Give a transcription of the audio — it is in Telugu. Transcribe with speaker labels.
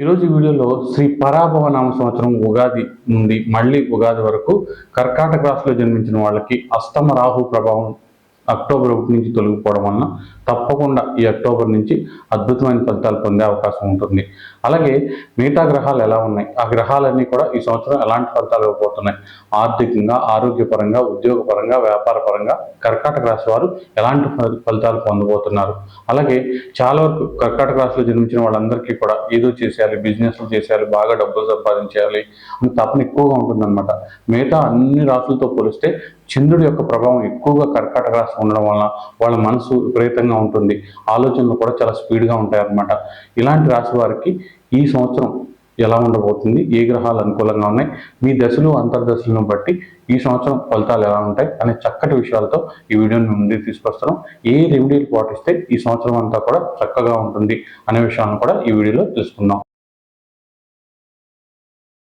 Speaker 1: ఈరోజు ఈ వీడియోలో శ్రీ పరాభవ నామ సంవత్సరం ఉగాది నుండి మళ్ళీ ఉగాది వరకు కర్కాటక రాశిలో జన్మించిన వాళ్ళకి అష్టమ రాహు ప్రభావం అక్టోబర్ 1 నుంచి తొలగిపోవడం వలన తప్పకుండా ఈ అక్టోబర్ నుంచి అద్భుతమైన ఫలితాలు పొందే అవకాశం ఉంటుంది. అలాగే మిగతా గ్రహాలు ఎలా ఉన్నాయి, ఆ గ్రహాలన్నీ కూడా ఈ సంవత్సరం ఎలాంటి ఫలితాలు ఇవ్వబోతున్నాయి, ఆర్థికంగా, ఆరోగ్యపరంగా, ఉద్యోగపరంగా, వ్యాపారపరంగా కర్కాటక రాశి వారు ఎలాంటి ఫలితాలు పొందబోతున్నారు. అలాగే చాలా వరకు కర్కాటక రాశిలో జన్మించిన వాళ్ళందరికీ కూడా ఏదో చేసేయాలి, బిజినెస్లు చేసేయాలి, బాగా డబ్బులు సంపాదించేయాలి అని తపన ఎక్కువగా ఉంటుందన్నమాట. మిగతా అన్ని రాశులతో పోలిస్తే చంద్రుడి యొక్క ప్రభావం ఎక్కువగా కర్కాటక రాశి ఉండడం వలన వాళ్ళ మనసు విపరీతంగా ఉంటుంది, ఆలోచనలు కూడా చాలా స్పీడ్గా ఉంటాయి అన్నమాట. ఇలాంటి రాశి వారికి ఈ సంవత్సరం ఎలా ఉండబోతుంది, ఏ గ్రహాలు అనుకూలంగా ఉన్నాయి, మీ దశలు అంతర్దశలను బట్టి ఈ సంవత్సరం ఫలితాలు ఎలా ఉంటాయి అనే చక్కటి విషయాలతో ఈ వీడియోని మేము ముందుకు తీసుకొస్తున్నాం. ఏ రెమెడీలు పాటిస్తే ఈ సంవత్సరం అంతా కూడా చక్కగా ఉంటుంది అనే విషయాలను కూడా ఈ వీడియోలో తెలుసుకుందాం.